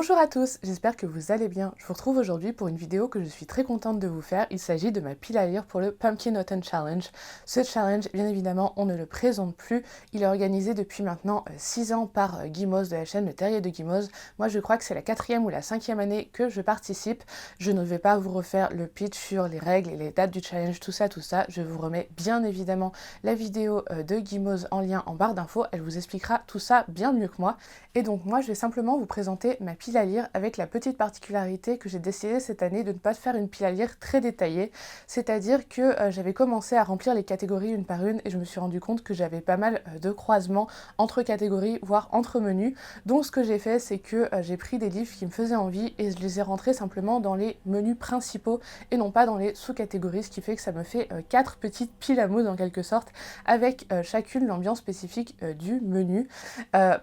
Bonjour à tous, j'espère que vous allez bien. Je vous retrouve aujourd'hui pour une vidéo que je suis très contente de vous faire. Il s'agit de ma pile à lire pour le Pumpkin Autumn Challenge. Ce challenge, bien évidemment, on ne le présente plus. Il est organisé depuis maintenant 6 ans par Guy Moz de la chaîne Le Terrier de Guy Moz. Moi, je crois que c'est la 4e ou la 5e année que je participe. Je ne vais pas vous refaire le pitch sur les règles et les dates du challenge, tout ça. Je vous remets bien évidemment la vidéo de Guy Moz en lien en barre d'infos. Elle vous expliquera tout ça bien mieux que moi. Et donc moi, je vais simplement vous présenter ma pile à lire avec la petite particularité que j'ai décidé cette année de ne pas faire une pile à lire très détaillée. C'est-à-dire que j'avais commencé à remplir les catégories une par une et je me suis rendu compte que j'avais pas mal de croisements entre catégories, voire entre menus. Donc ce que j'ai fait, c'est que j'ai pris des livres qui me faisaient envie et je les ai rentrés simplement dans les menus principaux et non pas dans les sous-catégories, ce qui fait que ça me fait 4 petites piles à mots en quelque sorte, avec chacune l'ambiance spécifique du menu.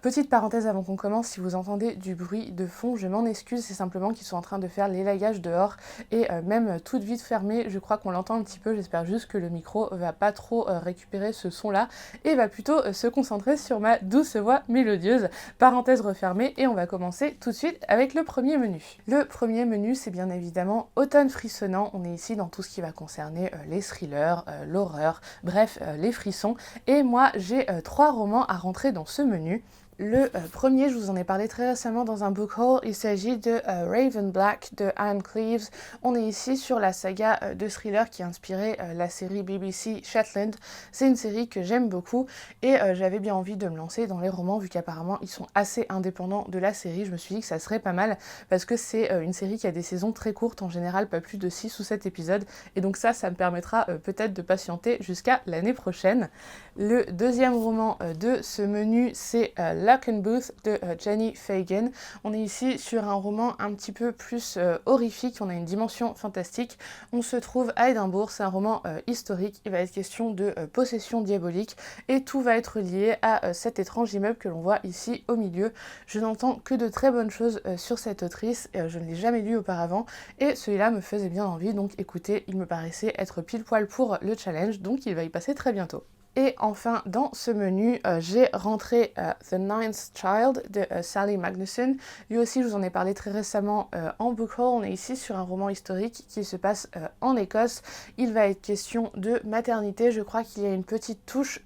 Petite parenthèse avant qu'on commence, si vous entendez du bruit de fond, je m'en excuse, c'est simplement qu'ils sont en train de faire l'élagage dehors et même toute vitre fermée, je crois qu'on l'entend un petit peu, j'espère juste que le micro va pas trop récupérer ce son-là et va plutôt se concentrer sur ma douce voix mélodieuse. Parenthèse refermée et on va commencer tout de suite avec le premier menu. Le premier menu, c'est bien évidemment Automne frissonnant, on est ici dans tout ce qui va concerner les thrillers, l'horreur, bref, les frissons et moi j'ai 3 romans à rentrer dans ce menu. Le premier, je vous en ai parlé très récemment dans un book haul, il s'agit de Raven Black de Anne Cleeves. On est ici sur la saga de thriller qui a inspiré la série BBC Shetland. C'est une série que j'aime beaucoup et j'avais bien envie de me lancer dans les romans vu qu'apparemment ils sont assez indépendants de la série. Je me suis dit que ça serait pas mal parce que c'est une série qui a des saisons très courtes, en général pas plus de 6 ou 7 épisodes et donc ça me permettra peut-être de patienter jusqu'à l'année prochaine. Le deuxième roman de ce menu, c'est Lock and Booth de Jenny Fagan. On est ici sur un roman un petit peu plus horrifique, on a une dimension fantastique. On se trouve à Édimbourg, c'est un roman historique, il va être question de possession diabolique et tout va être lié à cet étrange immeuble que l'on voit ici au milieu. Je n'entends que de très bonnes choses sur cette autrice, je ne l'ai jamais lu auparavant et celui-là me faisait bien envie, donc écoutez, il me paraissait être pile poil pour le challenge, donc il va y passer très bientôt. Et enfin, dans ce menu, j'ai rentré The Ninth Child de Sally Magnusson. Lui aussi, je vous en ai parlé très récemment en book haul. On est ici sur un roman historique qui se passe en Écosse. Il va être question de maternité. Je crois qu'il y a une petite touche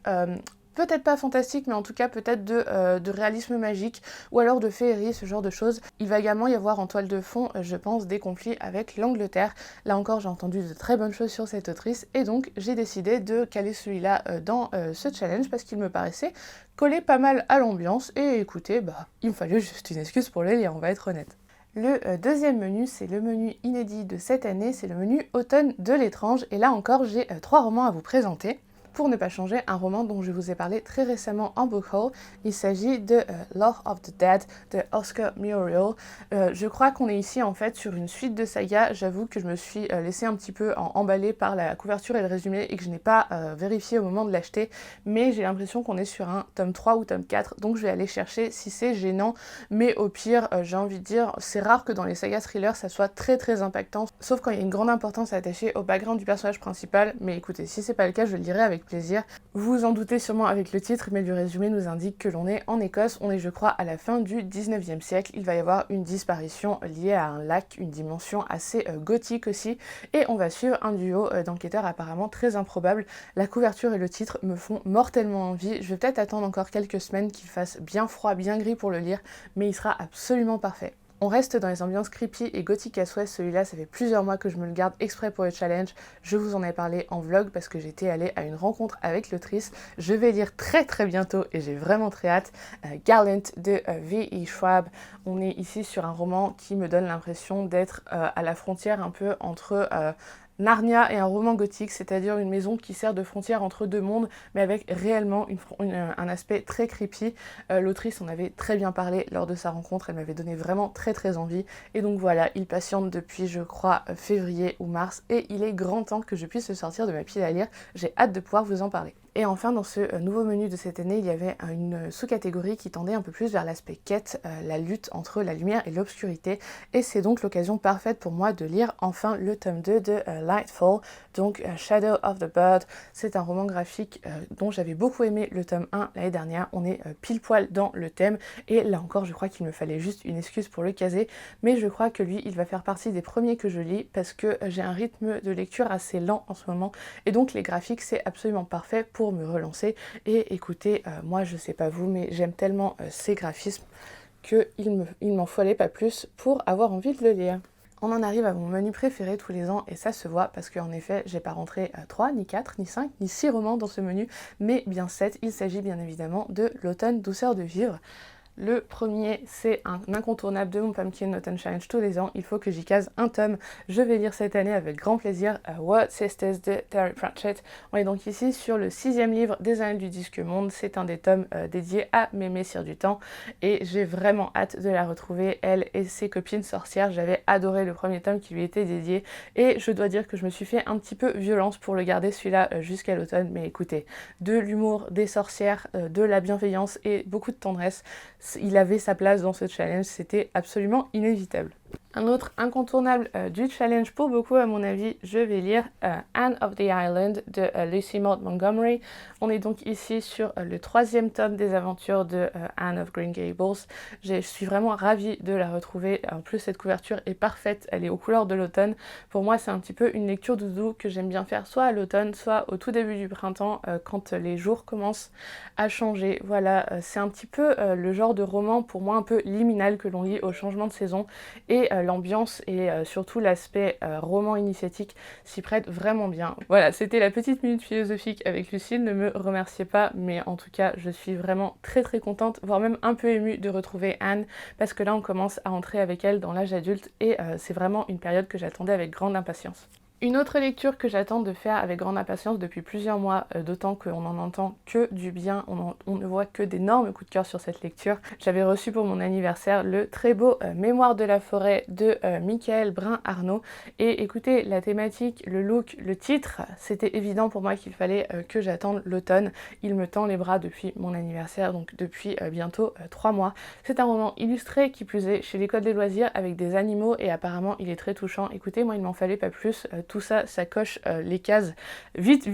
peut-être pas fantastique, mais en tout cas peut-être de réalisme magique, ou alors de féerie, ce genre de choses. Il va également y avoir en toile de fond, je pense, des conflits avec l'Angleterre. Là encore, j'ai entendu de très bonnes choses sur cette autrice, et donc j'ai décidé de caler celui-là dans ce challenge, parce qu'il me paraissait coller pas mal à l'ambiance, et écoutez, il me fallait juste une excuse pour le lire, on va être honnête. Le deuxième menu, c'est le menu inédit de cette année, c'est le menu Automne de l'étrange, et là encore, j'ai 3 romans à vous présenter. Pour ne pas changer, un roman dont je vous ai parlé très récemment en book haul. Il s'agit de Lore of the Dead de Oscar Muriel. Je crois qu'on est ici en fait sur une suite de sagas. J'avoue que je me suis laissée un petit peu emballer par la couverture et le résumé et que je n'ai pas vérifié au moment de l'acheter. Mais j'ai l'impression qu'on est sur un tome 3 ou tome 4. Donc je vais aller chercher si c'est gênant. Mais au pire, j'ai envie de dire, c'est rare que dans les sagas thrillers ça soit très impactant. Sauf quand il y a une grande importance attachée au background du personnage principal. Mais écoutez, si c'est pas le cas, je le lirai avec plaisir. Vous vous en doutez sûrement avec le titre, mais le résumé nous indique que l'on est en Écosse, on est je crois à la fin du 19e siècle, il va y avoir une disparition liée à un lac, une dimension assez gothique aussi, et on va suivre un duo d'enquêteurs apparemment très improbable. La couverture et le titre me font mortellement envie, je vais peut-être attendre encore quelques semaines qu'il fasse bien froid, bien gris pour le lire, mais il sera absolument parfait. On reste dans les ambiances creepy et gothiques à souhait, celui-là ça fait plusieurs mois que je me le garde exprès pour le challenge, je vous en ai parlé en vlog parce que j'étais allée à une rencontre avec l'autrice, je vais lire très bientôt et j'ai vraiment très hâte, Gallant de V.E. Schwab. On est ici sur un roman qui me donne l'impression d'être à la frontière un peu entre Narnia est un roman gothique, c'est-à-dire une maison qui sert de frontière entre deux mondes, mais avec réellement un aspect très creepy. L'autrice en avait très bien parlé lors de sa rencontre, elle m'avait donné vraiment très envie. Et donc voilà, il patiente depuis, je crois, février ou mars, et il est grand temps que je puisse le sortir de ma pile à lire. J'ai hâte de pouvoir vous en parler. Et enfin, dans ce nouveau menu de cette année, il y avait une sous-catégorie qui tendait un peu plus vers l'aspect quête, la lutte entre la lumière et l'obscurité. Et c'est donc l'occasion parfaite pour moi de lire enfin le tome 2 de Lightfall, donc Shadow of the Bird. C'est un roman graphique dont j'avais beaucoup aimé le tome 1 l'année dernière. On est pile poil dans le thème. Et là encore, je crois qu'il me fallait juste une excuse pour le caser. Mais je crois que lui, il va faire partie des premiers que je lis parce que j'ai un rythme de lecture assez lent en ce moment. Et donc les graphiques, c'est absolument parfait pour me relancer. Et écoutez, moi je sais pas vous, mais j'aime tellement ces graphismes qu'il m'en fallait pas plus pour avoir envie de le lire. On en arrive à mon menu préféré tous les ans et ça se voit parce qu'en effet, j'ai pas rentré 3, ni 4, ni 5, ni 6 romans dans ce menu, mais bien 7. Il s'agit bien évidemment de l'automne douceur de vivre. Le premier, c'est un incontournable de mon Pumpkin Autumn Challenge tous les ans. Il faut que j'y case un tome. Je vais lire cette année avec grand plaisir What Sisters de Terry Pratchett. On est donc ici sur le 6e livre des Annales du Disque Monde. C'est un des tomes dédiés à Mémé Sire du Temps. Et j'ai vraiment hâte de la retrouver, elle et ses copines sorcières. J'avais adoré le premier tome qui lui était dédié. Et je dois dire que je me suis fait un petit peu violence pour le garder celui-là jusqu'à l'automne. Mais écoutez, de l'humour, des sorcières, de la bienveillance et beaucoup de tendresse. Il avait sa place dans ce challenge, c'était absolument inévitable. Un autre incontournable du challenge pour beaucoup à mon avis, je vais lire Anne of the Island de Lucy Maud Montgomery. On est donc ici sur le 3e tome des aventures de Anne of Green Gables. Je suis vraiment ravie de la retrouver. En plus cette couverture est parfaite, elle est aux couleurs de l'automne. Pour moi c'est un petit peu une lecture doudou que j'aime bien faire soit à l'automne, soit au tout début du printemps quand les jours commencent à changer. Voilà, c'est un petit peu le genre de roman pour moi un peu liminal que l'on lit au changement de saison et l'ambiance et surtout l'aspect roman initiatique s'y prête vraiment bien. Voilà, c'était la petite minute philosophique avec Lucille, ne me remerciez pas, mais en tout cas, je suis vraiment très contente, voire même un peu émue de retrouver Anne, parce que là, on commence à entrer avec elle dans l'âge adulte et c'est vraiment une période que j'attendais avec grande impatience. Une autre lecture que j'attends de faire avec grande impatience depuis plusieurs mois, d'autant qu'on n'en entend que du bien, on ne voit que d'énormes coups de cœur sur cette lecture. J'avais reçu pour mon anniversaire le très beau Mémoire de la forêt de Michael Brun-Arnaud. Et écoutez, la thématique, le look, le titre, c'était évident pour moi qu'il fallait que j'attende l'automne. Il me tend les bras depuis mon anniversaire, donc depuis bientôt 3 mois. C'est un roman illustré qui plus est chez l'École des loisirs avec des animaux et apparemment il est très touchant. Écoutez, moi il m'en fallait pas plus. Tout ça, ça coche les cases. Vite,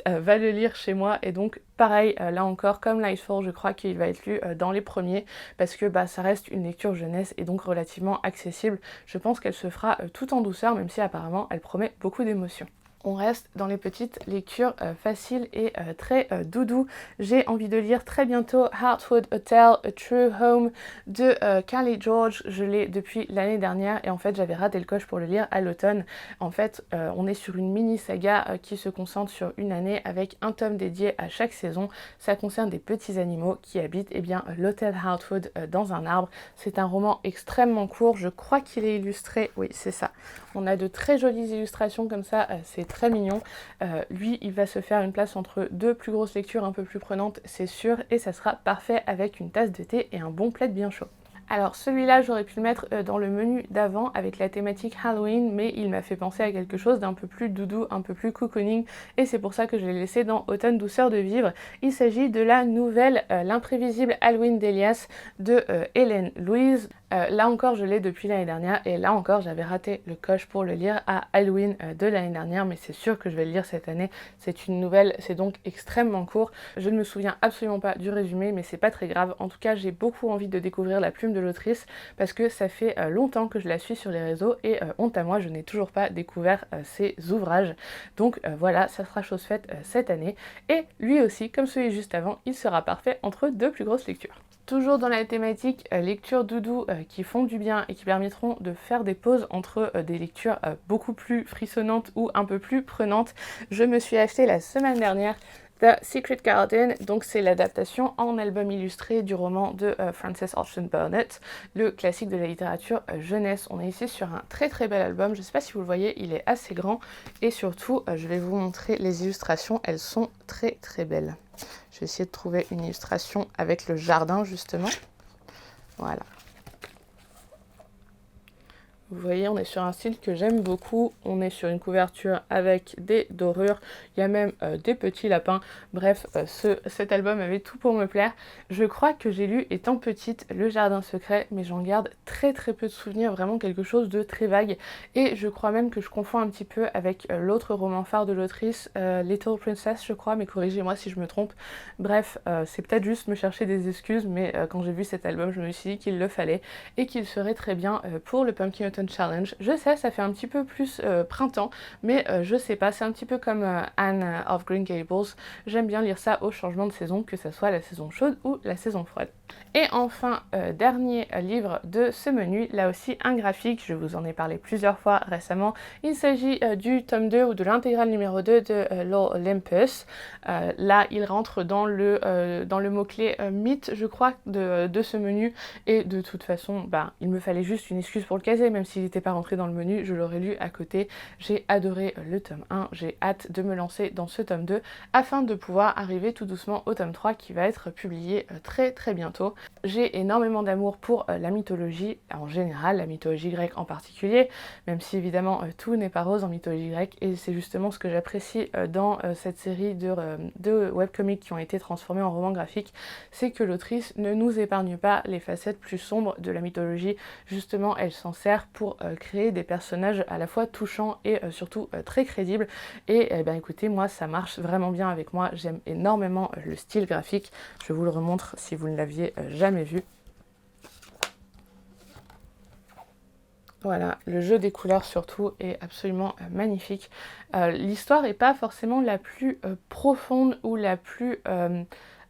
va le lire chez moi. Et donc, pareil, là encore, comme Lightfall, je crois qu'il va être lu dans les premiers, parce que ça reste une lecture jeunesse et donc relativement accessible. Je pense qu'elle se fera tout en douceur, même si apparemment, elle promet beaucoup d'émotions. On reste dans les petites lectures faciles et très doudou. J'ai envie de lire très bientôt Heartwood Hotel, A True Home de Carly George. Je l'ai depuis l'année dernière et en fait j'avais raté le coche pour le lire à l'automne. En fait on est sur une mini saga qui se concentre sur une année avec un tome dédié à chaque saison. Ça concerne des petits animaux qui habitent l'hôtel Heartwood dans un arbre. C'est un roman extrêmement court. Je crois qu'il est illustré. Oui, c'est ça. On a de très jolies illustrations comme ça. C'est très mignon. Lui, il va se faire une place entre deux plus grosses lectures un peu plus prenantes, c'est sûr, et ça sera parfait avec une tasse de thé et un bon plaid bien chaud. Alors celui-là, j'aurais pu le mettre dans le menu d'avant avec la thématique Halloween, mais il m'a fait penser à quelque chose d'un peu plus doudou, un peu plus cocooning, et c'est pour ça que je l'ai laissé dans Automne douceur de vivre. Il s'agit de la nouvelle L'imprévisible Halloween d'Elias de Hélène Louise. Là encore, je l'ai depuis l'année dernière, et là encore, j'avais raté le coche pour le lire à Halloween de l'année dernière, mais c'est sûr que je vais le lire cette année. C'est une nouvelle, c'est donc extrêmement court. Je ne me souviens absolument pas du résumé, mais c'est pas très grave. En tout cas, j'ai beaucoup envie de découvrir la plume de l'autrice, parce que ça fait longtemps que je la suis sur les réseaux, et honte à moi, je n'ai toujours pas découvert ses ouvrages. Donc voilà, ça sera chose faite cette année. Et lui aussi, comme celui juste avant, il sera parfait entre deux plus grosses lectures. Toujours dans la thématique lecture doudou qui font du bien et qui permettront de faire des pauses entre des lectures beaucoup plus frissonnantes ou un peu plus prenantes, je me suis acheté la semaine dernière The Secret Garden, donc c'est l'adaptation en album illustré du roman de Frances Hodgson Burnett, le classique de la littérature jeunesse. On est ici sur un très bel album, je ne sais pas si vous le voyez, il est assez grand et surtout je vais vous montrer les illustrations, elles sont très belles. Je vais essayer de trouver une illustration avec le jardin justement. Voilà. Vous voyez, on est sur un style que j'aime beaucoup. On est sur une couverture avec des dorures. Il y a même des petits lapins. Bref, cet album avait tout pour me plaire. Je crois que j'ai lu, étant petite, Le Jardin secret, mais j'en garde très très peu de souvenirs, vraiment quelque chose de très vague. Et je crois même que je confonds un petit peu avec l'autre roman phare de l'autrice, Little Princess, je crois, mais corrigez-moi si je me trompe. Bref, c'est peut-être juste me chercher des excuses, mais quand j'ai vu cet album, je me suis dit qu'il le fallait et qu'il serait très bien pour le Pumpkin Autumn Challenge. Je sais, ça fait un petit peu plus printemps, mais je sais pas, c'est un petit peu comme Anne of Green Gables. J'aime bien lire ça au changement de saison, que ce soit la saison chaude ou la saison froide. Et enfin, dernier livre de ce menu, là aussi un graphique, je vous en ai parlé plusieurs fois récemment. Il s'agit du tome 2 ou de l'intégrale numéro 2 de Lord Olympus. Là, il rentre dans le mot-clé mythe, je crois, de ce menu. Et de toute façon, il me fallait juste une excuse pour le caser, même s'il n'était pas rentré dans le menu, je l'aurais lu à côté. J'ai adoré le tome 1, j'ai hâte de me lancer dans ce tome 2 afin de pouvoir arriver tout doucement au tome 3 qui va être publié très très bientôt. J'ai énormément d'amour pour la mythologie en général, la mythologie grecque en particulier, même si évidemment tout n'est pas rose en mythologie grecque, et c'est justement ce que j'apprécie dans cette série de webcomics qui ont été transformés en romans graphiques, c'est que l'autrice ne nous épargne pas les facettes plus sombres de la mythologie. Justement, elle s'en sert pour créer des personnages à la fois touchants et surtout très crédibles, et écoutez, moi ça marche vraiment bien avec moi, j'aime énormément le style graphique, je vous le remontre si vous ne l'aviez jamais vu. Voilà, le jeu des couleurs surtout est absolument magnifique. L'histoire n'est pas forcément la plus profonde ou la plus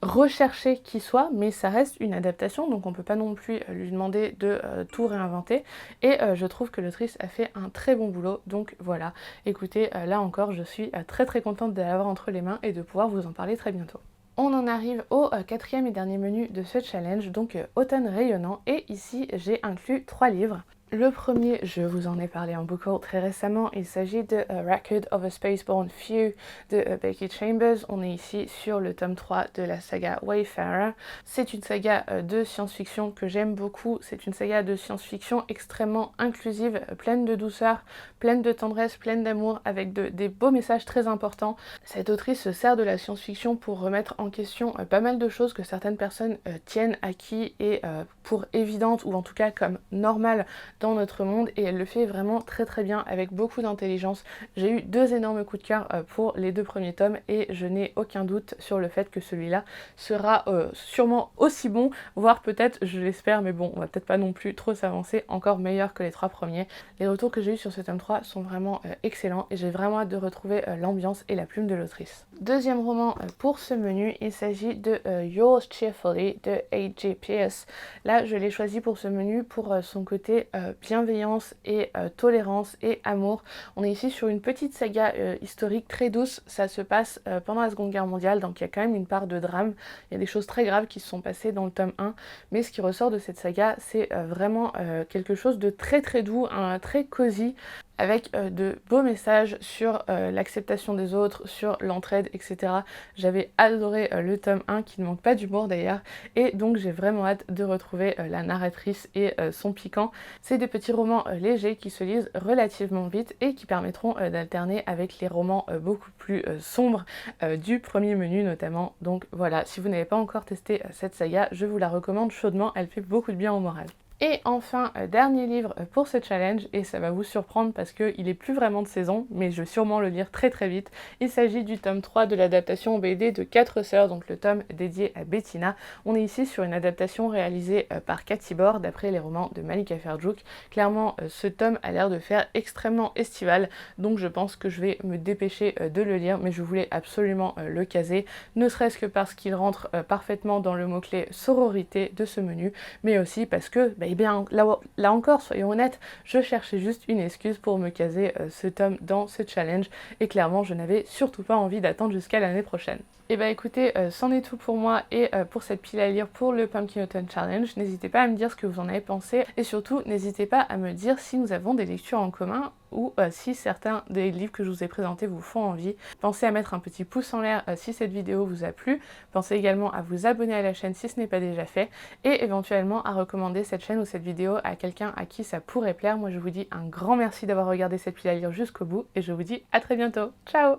recherchée qui soit, mais ça reste une adaptation, donc on ne peut pas non plus lui demander de tout réinventer. Et je trouve que l'autrice a fait un très bon boulot, donc voilà. Écoutez, là encore, je suis très très contente de l'avoir entre les mains et de pouvoir vous en parler très bientôt. On en arrive au quatrième et dernier menu de ce challenge, donc Automne rayonnant, et ici j'ai inclus 3 livres. Le premier, je vous en ai parlé en boucle très récemment, il s'agit de Record of a Spaceborne Few de Becky Chambers. On est ici sur le tome 3 de la saga Wayfarer. C'est une saga de science-fiction que j'aime beaucoup, c'est une saga de science-fiction extrêmement inclusive, pleine de douceur, pleine de tendresse, pleine d'amour, avec des beaux messages très importants. Cette autrice se sert de la science-fiction pour remettre en question pas mal de choses que certaines personnes tiennent acquis et pour évidentes, ou en tout cas comme normales dans notre monde, et elle le fait vraiment très très bien avec beaucoup d'intelligence. J'ai eu 2 énormes coups de cœur pour les 2 premiers tomes et je n'ai aucun doute sur le fait que celui-là sera sûrement aussi bon, voire peut-être, je l'espère, mais bon, on va peut-être pas non plus trop s'avancer, encore meilleur que les 3 premiers. Les retours que j'ai eu sur ce tome 3 sont vraiment excellents et j'ai vraiment hâte de retrouver l'ambiance et la plume de l'autrice. Deuxième roman pour ce menu, il s'agit de Yours Cheerfully de A.J. Pierce. Là, je l'ai choisi pour ce menu pour son côté bienveillance et tolérance et amour. On est ici sur une petite saga historique très douce, ça se passe pendant la Seconde Guerre mondiale, donc il y a quand même une part de drame, il y a des choses très graves qui se sont passées dans le tome 1, mais ce qui ressort de cette saga, c'est vraiment quelque chose de très très doux, très cosy, avec de beaux messages sur l'acceptation des autres, sur l'entraide, etc. J'avais adoré le tome 1 qui ne manque pas d'humour d'ailleurs, et donc j'ai vraiment hâte de retrouver la narratrice et son piquant. C'est des petits romans légers qui se lisent relativement vite et qui permettront d'alterner avec les romans beaucoup plus sombres du premier menu notamment. Donc voilà, si vous n'avez pas encore testé cette saga, je vous la recommande chaudement, elle fait beaucoup de bien au moral. Et enfin, dernier livre pour ce challenge, et ça va vous surprendre parce qu'il est plus vraiment de saison, mais je vais sûrement le lire très très vite. Il s'agit du tome 3 de l'adaptation BD de 4 sœurs, donc le tome dédié à Bettina. On est ici sur une adaptation réalisée par Cathy Bor, d'après les romans de Malika Ferjouk. Clairement, ce tome a l'air de faire extrêmement estival, donc je pense que je vais me dépêcher de le lire, mais je voulais absolument le caser, ne serait-ce que parce qu'il rentre parfaitement dans le mot-clé sororité de ce menu, mais aussi parce que eh bien, là encore, soyons honnêtes, je cherchais juste une excuse pour me caser ce tome dans ce challenge, et clairement, je n'avais surtout pas envie d'attendre jusqu'à l'année prochaine. Et bah écoutez, c'en est tout pour moi et pour cette pile à lire pour le Pumpkin Autumn Challenge. N'hésitez pas à me dire ce que vous en avez pensé et surtout n'hésitez pas à me dire si nous avons des lectures en commun ou si certains des livres que je vous ai présentés vous font envie. Pensez à mettre un petit pouce en l'air si cette vidéo vous a plu. Pensez également à vous abonner à la chaîne si ce n'est pas déjà fait et éventuellement à recommander cette chaîne ou cette vidéo à quelqu'un à qui ça pourrait plaire. Moi je vous dis un grand merci d'avoir regardé cette pile à lire jusqu'au bout et je vous dis à très bientôt. Ciao!